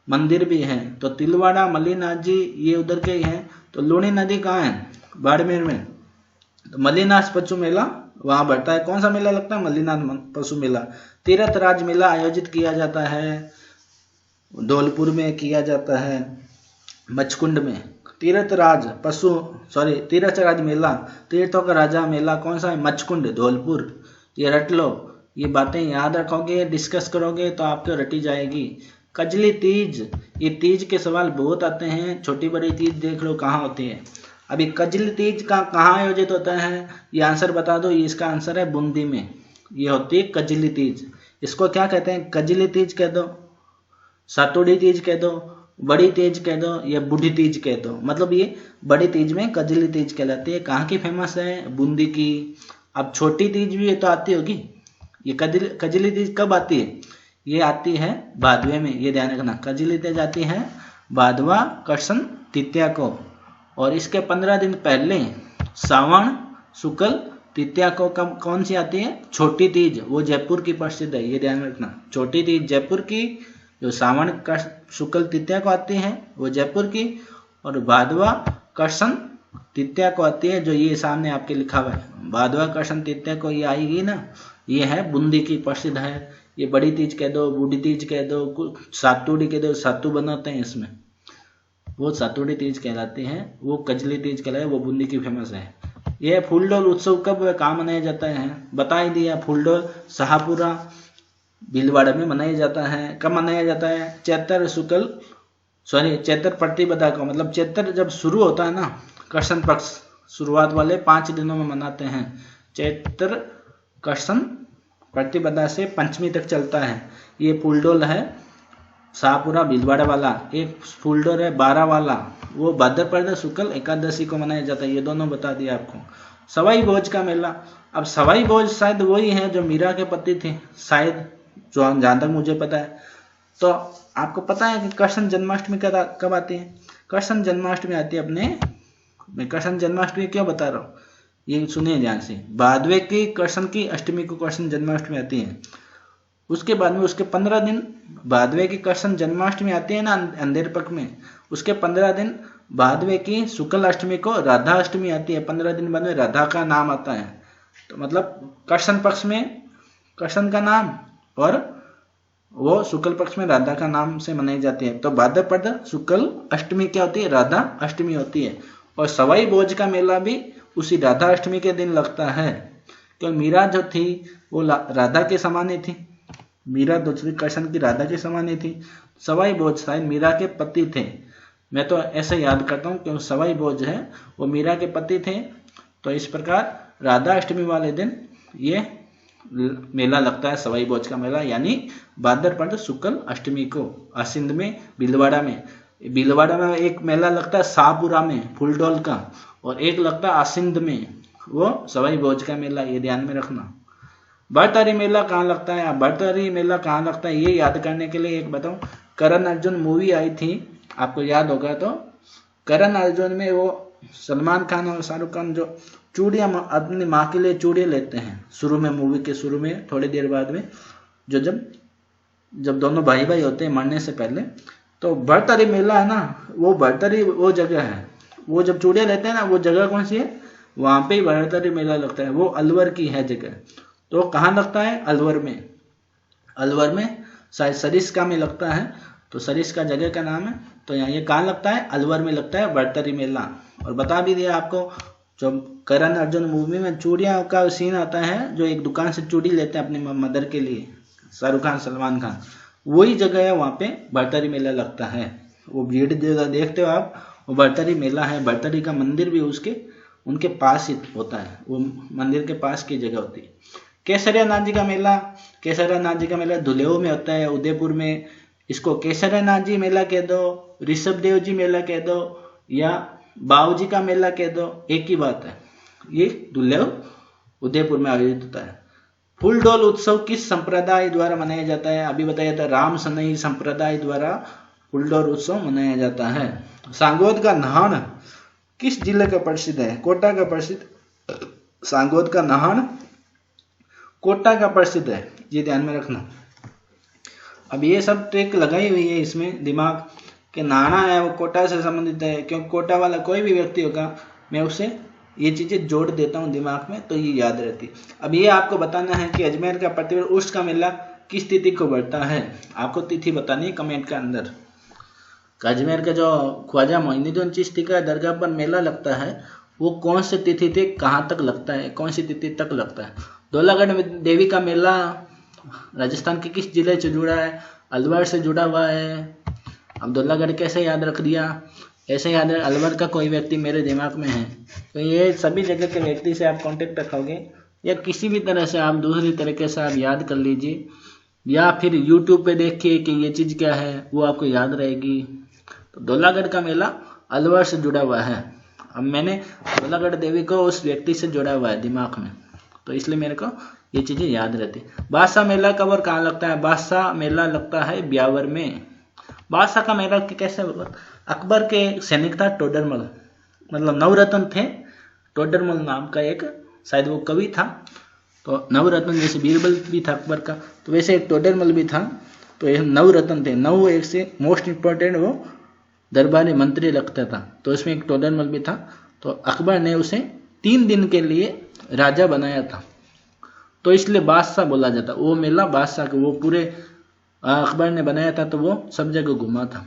मंदिर भी है। तो तिलवाड़ा मल्लीनाथ जी ये उधर के ही हैं। तो लूनी नदी कहाँ है? बाड़मेर में। तो मल्लीनाथ पशु मेला वहाँ बढ़ता है। कौन सा मेला लगता है? मल्लीनाथ पशु मेला। तीर्थ राज मेला आयोजित किया जाता है, धौलपुर में किया जाता है, मचकुंड में। तीर्थ राज मेला, तीर्थों का राजा मेला कौन सा है? मचकुंड, धौलपुर। ये रट लो, ये बातें याद रखोगे, डिस्कस करोगे तो आपको रटी जाएगी। कजली तीज, ये तीज के सवाल बहुत आते हैं। छोटी बड़ी तीज देख लो कहाँ होती है। अभी कजली तीज का कहाँ आयोजित होता है? ये आंसर बता दो। ये इसका आंसर है बूंदी में, ये होती है कजली तीज। इसको क्या कहते हैं? कजली तीज कह दो, सातुड़ी तीज कह दो, बड़ी तीज कह दो या बूढ़ी तीज कह दो। मतलब ये बड़ी तीज में कजली तीज कहलाती है। कहाँ की फेमस है? बूंदी की। अब छोटी तीज भी ये तो आती होगी। ये कजली तीज कब आती है? ये आती है भादवे में, ये ध्यान रखना। कजली तीज आती है भादवा कृष्ण तृतीया को, और इसके 15 दिन पहले सावन शुक्ल तृतीया को कौन सी आती है? छोटी तीज। वो जयपुर की प्रसिद्ध है, ये ध्यान रखना। छोटी तीज जयपुर की, जो सावन का शुक्ल तृतीया को आती है वो जयपुर की, और भादवा कृष्ण तृतीया को आती है जो ये सामने आपके लिखा हुआ है। भादवा कृष्ण तृतीया को ये आएगी ना, ये है बूंदी की प्रसिद्ध है। ये बड़ी तीज कह दो, बूढ़ी तीज कह दो, सातुड़ी कह दो, सातु बनाते हैं इसमें, वो सातुड़ी तीज कहलाती है। वो कजली तीज कहलाए, वो बूंदी की फेमस है। यह फूलडोल उत्सव कब कहाँ मनाया जाता है? बता ही दिया। फूलडोल शाहपुरा भीलवाड़ा में मनाया जाता है। कब मनाया जाता है? चैत्र प्रतिपदा को, मतलब चैत्र जब शुरू होता है ना, कृष्ण पक्ष शुरुआत वाले 5 दिनों में मनाते हैं। चैत्र कृष्ण प्रतिपदा से पंचमी तक चलता है। ये फूलडोल है शाहपुरा भीलवाड़ा वाला। एक फूलडोल है 12 वाला, वो भाद्रपद शुक्ल एकादशी को मनाया जाता है। ये दोनों बता दिया आपको। सवाई भोज का मेला, अब सवाई भोज शायद वही है जो मीरा के पति थे, शायद, जो जहाँ तक मुझे पता है। तो आपको पता है कि कृष्ण जन्माष्टमी कब आती है? कृष्ण जन्माष्टमी आती है अपने, मैं कृष्ण जन्माष्टमी क्यों बता रहा हूँ ये सुनिए ध्यान से। भादवे की कृष्ण की अष्टमी को कृष्ण जन्माष्टमी आती है। उसके बाद में उसके 15 दिन भादवे की कृष्ण जन्माष्टमी आती है ना अंधेर पक्ष में, उसके 15 दिन भादवे की शुक्ल अष्टमी को राधा अष्टमी आती है। 15 दिन बाद में राधा का नाम आता है। तो मतलब कृष्ण पक्ष में कृष्ण का नाम और वो शुक्ल पक्ष में राधा का नाम से मनाई जाती है। तो भाद्रपद शुक्ल अष्टमी क्या होती है? राधा अष्टमी होती है। और सवाई भोज का मेला भी उसी राधा अष्टमी के दिन लगता है, क्योंकि मीरा जो थी वो राधा के समान ही थी। मीरा दूसरी कृष्ण की राधा के समान ही थी। सवाई भोज शायद मीरा के पति थे, मैं तो ऐसे याद करता हूँ, क्योंकि सवाई भोज है वो मीरा के पति थे। तो इस प्रकार राधा अष्टमी वाले दिन ये मेला लगता है सवाई भोज का मेला, यानी भाद्रपद शुक्ल अष्टमी को आसिंद में भीलवाड़ा में एक मेला लगता है शाहपुरा में फूलडोल का, और एक लगता है आसिंद में वो सवाई भोज का मेला, ये ध्यान में रखना। भरतारी मेला कहाँ लगता है? भरतारी मेला कहाँ लगता है ये याद करने के लिए एक बताऊं, करण अर्जुन मूवी आई थी, आपको याद होगा तो, करण अर्जुन में वो सलमान खान और शाहरुख खान जो चूड़ियाँ अपनी माँ के लिए चूड़ियाँ लेते हैं शुरू में, मूवी के शुरू में, थोड़ी देर बाद में, जो जब दोनों भाई भाई होते हैं मरने से पहले, तो भरतारी मेला है ना, वो भरतारी वो जगह है, वो जब चूड़ियाँ लेते हैं ना, वो जगह कौन सी है? वहाँ पे ही भरतारी मेला लगता है, वो अलवर की है जगह। तो कहाँ लगता है? अलवर में शायद सरिस्का में लगता है, तो सरिस्का जगह का नाम है। तो यहाँ ये कहाँ लगता है? अलवर में लगता है भरतारी मेला। और बता भी दिया आपको, जो करण अर्जुन मूवी में चूड़ियाँ का सीन आता है, जो एक दुकान से चूड़ी लेते हैं अपनी मदर के लिए, शाहरुख खान सलमान खान, वही जगह है, वहाँ पे भरतारी मेला लगता है। वो भीड़ जगह देखते हो आप, वो भरतारी मेला है। भरतारी का मंदिर भी उनके पास ही होता है, वो मंदिर के पास की जगह होती है। केसरिया नाथ जी का मेला धुलेव में होता है, उदयपुर में। इसको केसरिया नाथ जी मेला कह दो, ऋषभ देव जी मेला कह दो, या बाऊ जी का मेला कह दो, एक ही बात है। ये धुलेव उदयपुर में आयोजित होता है। फूलडोल उत्सव किस संप्रदाय द्वारा मनाया जाता है? अभी बताया था, राम सनई संप्रदाय द्वारा फूलडोल उत्सव मनाया जाता है। सांगोद का नहान किस जिले का प्रसिद्ध है? कोटा का प्रसिद्ध। सांगोद का नहान कोटा का प्रसिद्ध है, ये ध्यान में रखना। अब ये सब ट्रिक लगाई हुई है इसमें, दिमाग के नहाना है वो कोटा से संबंधित है, क्योंकि कोटा वाला कोई भी व्यक्ति होगा, मैं उसे ये चीज़ें जोड़ देता हूँ दिमाग में, तो ये याद रहती। अब ये आपको बताना है कि अजमेर का प्रतिवर्ष उर्स का मेला किस तिथि को बढ़ता है? आपको तिथि बतानी है कमेंट के अंदर। अजमेर का जो ख्वाजा मोइनुद्दीन चिश्ती का दरगाह पर मेला लगता है, वो कौन सी तिथि से कहाँ तक लगता है, कौन सी तिथि तक लगता है? धौलागढ़ देवी का मेला राजस्थान के किस जिले से जुड़ा है? अलवर से जुड़ा हुआ है। अब धौलागढ़ कैसे याद रख दिया? ऐसे याद है, अलवर का कोई व्यक्ति मेरे दिमाग में है, तो ये सभी जगह के व्यक्ति से आप कांटेक्ट रखोगे, या किसी भी तरह से आप दूसरी तरीके से आप याद कर लीजिए, या फिर यूट्यूब पे देखिए कि ये चीज़ क्या है, वो आपको याद रहेगी। तो धौलागढ़ का मेला अलवर से जुड़ा हुआ है। अब मैंने धौलागढ़ देवी को उस व्यक्ति से जुड़ा हुआ है दिमाग में, तो इसलिए मेरे को ये चीज़ें याद रहती। बादशाह मेला कब और कहाँ लगता है? बादशाह मेला लगता है ब्यावर में। बादशाह का मेला कैसे? अकबर के सैनिक था टोडरमल, मतलब नवरत्न थे, टोडरमल नाम का एक शायद वो कवि था। तो नवरत्न जैसे बीरबल भी था अकबर का, तो वैसे एक टोडरमल भी था। तो ये नवरत्न थे, नव एक से मोस्ट इम्पोर्टेंट वो दरबारी मंत्री लगता था, तो इसमें एक टोडरमल भी था। तो अकबर ने उसे 3 दिन के लिए राजा बनाया था, तो इसलिए बादशाह बोला जाता। वो मेला बादशाह का, वो पूरे अकबर ने बनाया था, तो वो सब जगह घुमा था,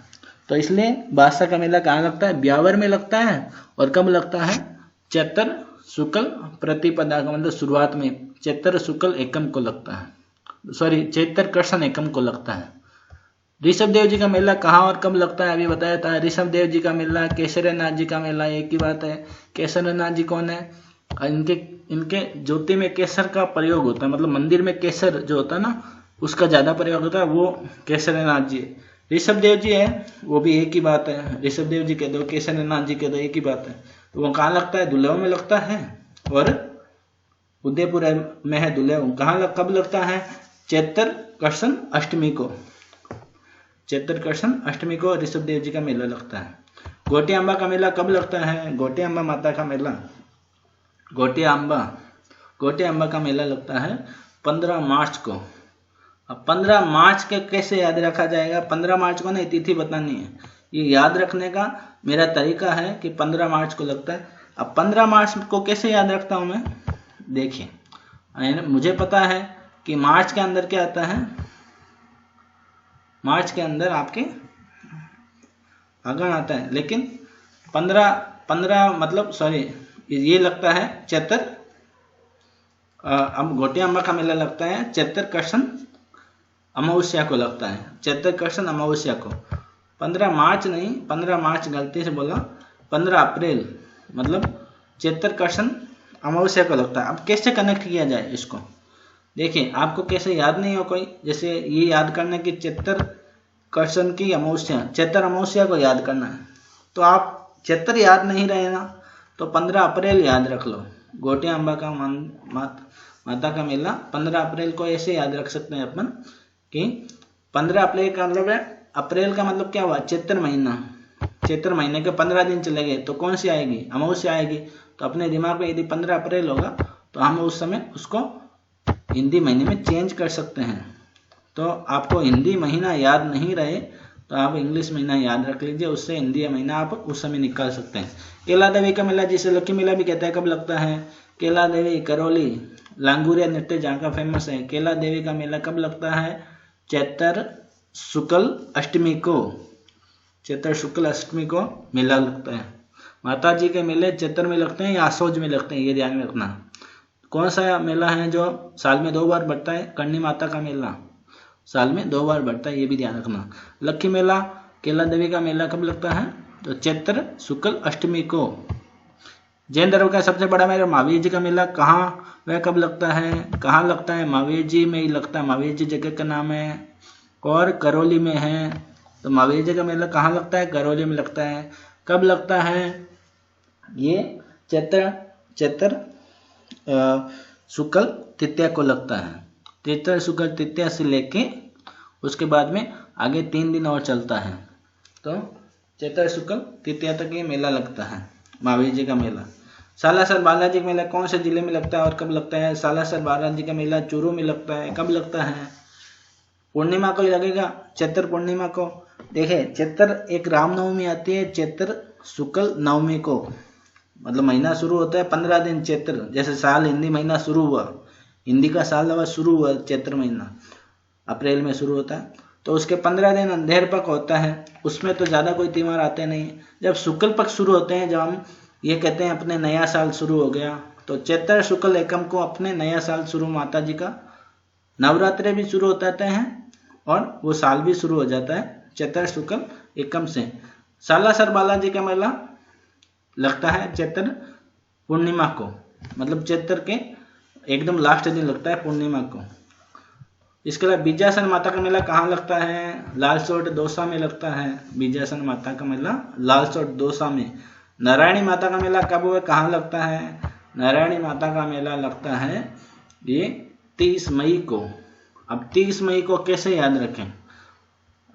तो इसलिए बादशाह का मेला कहाँ लगता है? ब्यावर में लगता है। और कब लगता है? चैत्र शुक्ल प्रतिपदा का, मतलब शुरुआत में चैत्र शुक्ल एकम को लगता है, सॉरी चैत्र कृष्ण एकम को लगता है। ऋषभ देव जी का मेला कहाँ और कब लगता है? अभी बताया था। ऋषभ देव जी का मेला, केसरनाथ जी का मेला, एक ही बात है। केसरनाथ जी कौन है? इनके ज्योति में केसर का प्रयोग होता है, मतलब मंदिर में केसर जो होता है ना, उसका ज्यादा प्रयोग होता है, वो केसरनाथ जी। ऋषभ देव जी है, वो भी एक ही बात है। ऋषभ देव जी कह दो, केसरनाथ जी कह दो, एक ही बात है। तो वो कहाँ लगता है? धुलेव में लगता है, और उदयपुर में है धुलेव। कहाँ कब लगता है? चैत्र कृष्ण अष्टमी को, चैत्र कृष्ण अष्टमी को ऋषभ देव जी का मेला लगता है। गोटिया अम्बा का मेला कब लगता है? गोटिया अम्बा माता का मेला, गोटिया अम्बा का मेला लगता है 15 मार्च को। अब 15 मार्च के कैसे याद रखा जाएगा? 15 मार्च को नहीं, तिथि बतानी है। ये याद रखने का मेरा तरीका है कि 15 मार्च को लगता है। अब 15 मार्च को कैसे याद रखता हूँ मैं? देखिए, मुझे पता है कि मार्च के अंदर क्या आता है, मार्च के अंदर आपके अगन आता है, लेकिन 15 मतलब सॉरी ये लगता है चैत्र, अब गोटिया अम्बा का मेला लगता है चैत्र कृष्ण अमावस्या को लगता है, चैत्र कृष्ण अमावस्या को। 15 मार्च नहीं, 15 मार्च गलती से बोला, 15 अप्रैल मतलब चैत्र कृष्ण अमावस्या को लगता है। अब कैसे कनेक्ट किया जाए इसको? देखिए आपको कैसे याद नहीं हो कोई, जैसे ये याद करना कि चैत्र कृष्ण की अमावस्या, चैत्र अमावस्या को याद करना है, तो आप चैत्र याद नहीं रहे ना तो 15 अप्रैल याद रख लो, गोटिया अम्बा का माता का मेला 15 अप्रैल को ऐसे याद रख सकते हैं अपन कि 15 अप्रैल का मतलब है, अप्रैल का मतलब क्या हुआ, चैत्र महीना, चैत्र महीने के 15 दिन चले गए तो कौन सी आएगी, अमावस्या आएगी। तो अपने दिमाग में यदि 15 अप्रैल होगा तो हम उस समय उसको हिंदी महीने में चेंज कर सकते हैं। तो आपको हिंदी महीना याद नहीं रहे तो आप इंग्लिश महीना याद रख लीजिए, उससे हिंदी महीना आप उस समय निकाल सकते हैं। केला देवी का मेला, जिसे लक्की मेला भी कहता है, कब लगता है, केला देवी करौली लांगुरिया नृत्य जहाँ का फेमस है। केला देवी का मेला कब लगता है, चैत्र शुक्ल अष्टमी को, चैत्र शुक्ल अष्टमी को मेला लगता है। माता जी के मेले चैत्र में लगते हैं या आसोज में लगते हैं, ये ध्यान में रखना। कौन सा मेला है जो साल में 2 बार बढ़ता है, करणी माता का मेला साल में 2 बार बढ़ता है, ये भी ध्यान रखना। लक्की मेला, केला देवी का मेला कब लगता है, तो चैत्र शुक्ल अष्टमी को। जैन धर्म का सबसे बड़ा मेला महावीर जी का मेला कहाँ वह कब लगता है, कहाँ लगता है, महावीर जी में ही लगता है, महावीर जी जगह का नाम है और करौली में है। तो महावीर जी का मेला कहाँ लगता है, करौली में लगता है। कब लगता है, ये चैत्र शुक्ल तृतीया को लगता है। चैत्र शुक्ल तृतीया से लेके उसके बाद में आगे 3 दिन और चलता है, तो चैत्र शुक्ल तृतीया तक ये मेला लगता है, महावीर जी का मेला। सालासर बालाजी का मेला कौन से जिले में लगता है और कब लगता है, सालासर बालाजी का मेला चूरू में लगता है। कब लगता है, पूर्णिमा को ही लगेगा, चैत्र पूर्णिमा को। देखिए चैत्र एक रामनवमी आती है, चैत्र शुक्ल नवमी को, मतलब महीना शुरू होता है 15 दिन चैत्र, जैसे साल हिंदी महीना शुरू हुआ, हिंदी का साल शुरू हुआ चैत्र महीना अप्रैल में शुरू होता है, तो उसके 15 दिन अंधेर पक्ष होता है, उसमें तो ज़्यादा कोई त्यौहार आते नहीं। जब शुक्ल पक्ष शुरू होते हैं, जब हम ये कहते हैं अपने नया साल शुरू हो गया, तो चैत्र शुक्ल एकम को अपने नया साल शुरू, माता जी का नवरात्रे भी शुरू हो जाते हैं और वो साल भी शुरू हो जाता है चैत्र शुक्ल एकम से। सालासर बालाजी का मेला लगता है चैत्र पूर्णिमा को, मतलब चैत्र के एकदम लास्ट दिन लगता है पूर्णिमा को। इसके अलावा बीजासन माता का मेला कहाँ लगता है, लालसोट दौसा में लगता है। बीजासन माता का मेला लालसोट दौसा में। नारायणी माता का मेला कब हुआ, कहाँ लगता है, नारायणी माता का मेला लगता है ये 30 मई को। अब 30 मई को कैसे याद रखें,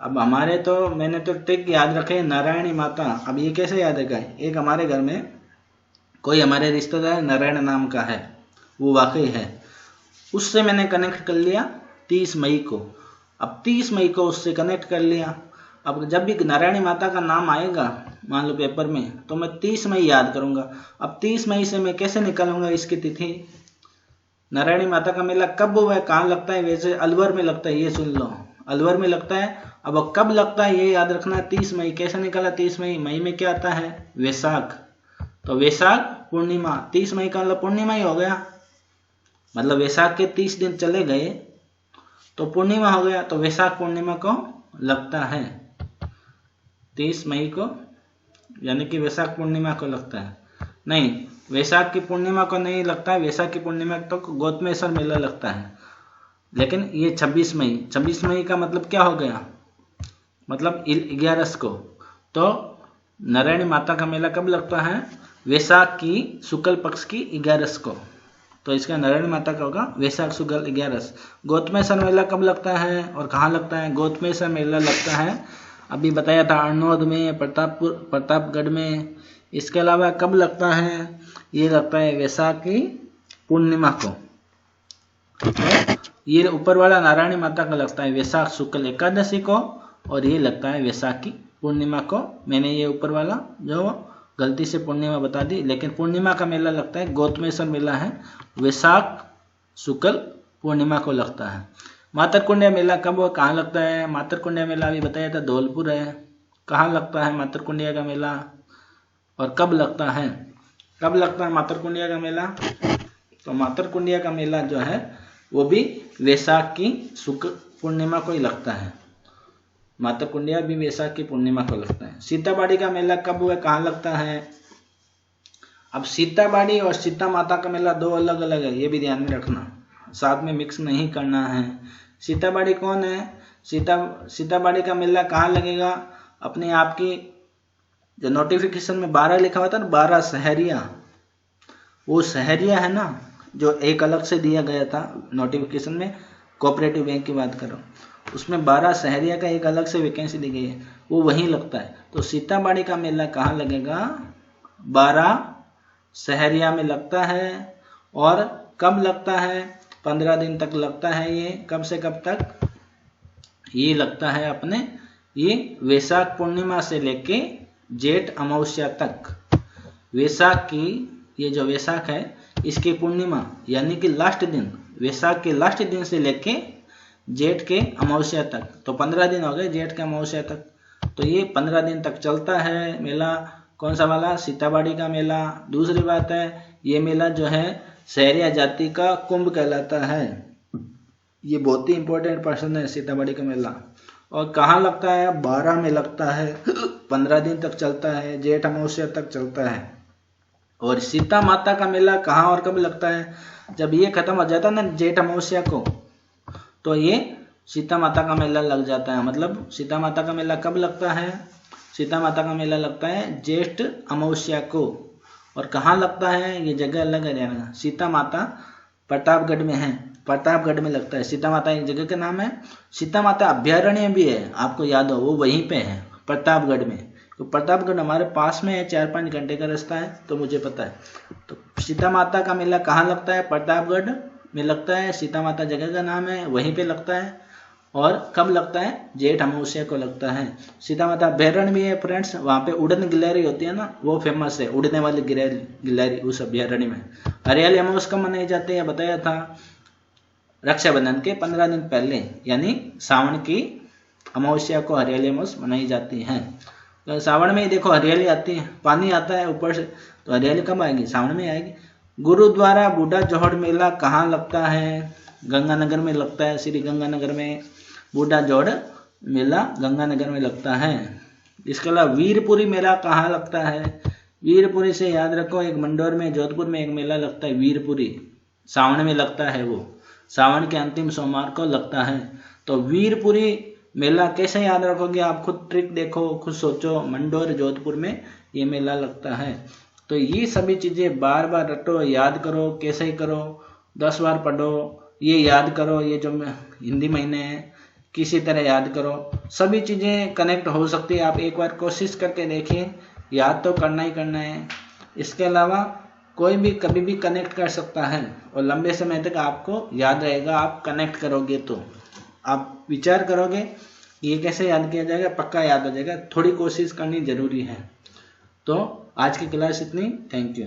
अब हमारे तो मैंने तो ट्रिक याद रखे नारायणी माता। अब ये कैसे याद रखें, एक हमारे घर में कोई हमारे रिश्तेदार नारायण नाम का है, वो वाकई है, उससे मैंने कनेक्ट कर लिया 30 मई को। अब 30 मई को उससे कनेक्ट कर लिया, अब जब भी नारायणी माता का नाम आएगा मान लो पेपर में, तो मैं 30 मई याद करूंगा। अब 30 मई से मैं कैसे निकालूंगा इसकी तिथि, नारायणी माता का मेला कब हुआ है, कहाँ लगता है, वैसे अलवर में लगता है, ये सुन लो, अलवर में लगता है। अब कब लगता है ये याद रखना, 30 मई। कैसे निकाला 30 मई, मई में क्या आता है, वैशाख, तो वैशाख पूर्णिमा, 30 मई का मतलब पूर्णिमा ही हो गया, मतलब वैशाख के 30 दिन चले गए तो पूर्णिमा हो गया, तो वैशाख पूर्णिमा को लगता है 30 मई को, यानी कि वैशाख पूर्णिमा को लगता है। नहीं, वैशाख की पूर्णिमा को नहीं लगता है, वैशाख की पूर्णिमा तो गौतमेश्वर मेला लगता है, लेकिन ये 26 मई का मतलब क्या हो गया, मतलब 11 को। तो नारायणी माता का मेला कब लगता है, वैशाख की शुक्ल पक्ष की 11 को, तो इसका नारायणी माता का होगा वैशाख शुक्ल 11। गौतमेश्वर मेला कब लगता है और कहाँ लगता है, गौतमेश्वर मेला लगता है अभी बताया था अरनोद में, प्रतापगढ़ में। इसके अलावा कब लगता है, ये लगता है वैशाख की पूर्णिमा को। ये ऊपर वाला नारायणी माता का लगता है वैशाख शुक्ल एकादशी को, और ये लगता है वैशाख की पूर्णिमा को। मैंने ये ऊपर वाला जो गलती से पूर्णिमा बता दी, लेकिन पूर्णिमा का मेला लगता है, गौतमेश्वर मेला है वैशाख शुक्ल पूर्णिमा को लगता है। मातरकुंडिया मेला कब और कहाँ लगता है, मातरकुंडिया मेला अभी बताया था धौलपुर है। कहाँ लगता है मातरकुंडिया का मेला और कब लगता है, कब लगता है मातरकुंडिया का मेला, तो मातरकुंडिया का मेला जो है वो भी वैशाख की शुक्ल पूर्णिमा को ही लगता है। मातरकुंडिया भी वैशाख की पूर्णिमा को लगता है। सीताबाड़ी का मेला कब हुआ, कहाँ लगता है। अब सीताबाड़ी और सीता माता का मेला दो अलग अलग है, ये भी ध्यान में रखना। साथ में मिक्स नहीं करना है। सीताबाड़ी कौन है? सीताबाड़ी का मेला कहाँ लगेगा? अपने आपकी जो नोटिफिकेशन में 12 लिखा हुआ था ना, 12 शहरिया, वो शहरिया है ना जो एक अलग से दिया गया था नोटिफिकेशन में, कोऑपरेटिव बैंक की बात करो, उसमें 12 शहरिया का एक अलग से वैकेंसी दी गई है, वो वहीं लगता है। तो सीताबाड़ी का मेला कहाँ लगेगा? 12 शहरिया में लगता है। और कब लगता है? 15 दिन तक लगता है ये। कब से कब तक? ये लगता है अपने ये वैशाख पूर्णिमा से लेके जेठ अमावस्या तक। वैशाख की ये जो वैशाख है इसकी पूर्णिमा यानी कि लास्ट दिन, वैशाख के लास्ट दिन से लेके जेठ के अमावस्या तक, तो 15 दिन हो गए जेठ के अमावस्या तक। तो ये 15 दिन तक चलता है मेला। कौन सा वाला? सीताबाड़ी का मेला। दूसरी बात है ये मेला जो है शहरिया जाति का कुंभ कहलाता है। ये बहुत ही इंपॉर्टेंट पर्सन है सीताबाड़ी का मेला। और कहाँ लगता है? 12 में लगता है, 15 दिन तक चलता है, जेठ अमावस्या तक चलता है। और सीता माता का मेला कहाँ और कब लगता है? जब ये खत्म हो जाता है ना जेठ अमावस्या को, तो ये सीता माता का मेला लग जाता है। मतलब सीता माता का मेला कब लगता है? सीता माता का मेला लगता है ज्येष्ठ अमावस्या को। और कहाँ लगता है? ये जगह अलग है। सीता माता प्रतापगढ़ में है, प्रतापगढ़ में लगता है। सीता माता एक जगह का नाम है। सीता माता अभ्यारण्य भी है, आपको याद हो, वो वहीं पे है प्रतापगढ़ में। तो प्रतापगढ़ हमारे पास में है, 4-5 घंटे का रास्ता है, तो मुझे पता है। तो सीता माता का मेला कहाँ लगता है? प्रतापगढ़ में लगता है। सीता माता जगह का नाम है, वहीं पे लगता है। और कब लगता है? जेठ अमावस्या को लगता है। सीता माता अभ्यारण्य भी है फ्रेंड्स, वहाँ पे उड़न गिलहरी होती है ना, वो फेमस है, उड़ने वाली गिलहरी उस अभ्यारण्य में। हरियाली अमावस कब मनाई जाती है बताया था? रक्षाबंधन के 15 दिन पहले, यानी सावन की अमावस्या को हरियाली अमावस मनाई जाती है। तो सावन में ही देखो हरियाली आती है, पानी आता है ऊपर से, तो हरियाली कब आएगी? सावन में आएगी। गुरुद्वारा बूढ़ा जोहड़ मेला कहाँ लगता है? गंगानगर में लगता है। श्री गंगानगर में बूढ़ा जोहड़ मेला गंगानगर में लगता है। इसके अलावा वीरपुरी मेला कहाँ लगता है? वीरपुरी से याद रखो, एक मंडौर में, जोधपुर में एक मेला लगता है वीरपुरी, सावन में लगता है, वो सावन के अंतिम सोमवार को लगता है। तो वीरपुरी मेला कैसे याद रखोगे? आप खुद ट्रिक देखो, खुद सोचो। मंडौर जोधपुर में ये मेला लगता है। तो ये सभी चीज़ें बार बार रटो, याद करो। कैसे करो? 10 बार पढ़ो, ये याद करो। ये जो हिंदी महीने हैं किसी तरह याद करो। सभी चीज़ें कनेक्ट हो सकती है, आप एक बार कोशिश करके देखिए। याद तो करना ही करना है। इसके अलावा कोई भी कभी भी कनेक्ट कर सकता है और लंबे समय तक आपको याद रहेगा। आप कनेक्ट करोगे तो आप विचार करोगे ये कैसे याद किया जाएगा, पक्का याद हो जाएगा। थोड़ी कोशिश करनी जरूरी है। तो आज की क्लास इतनी। Thank you.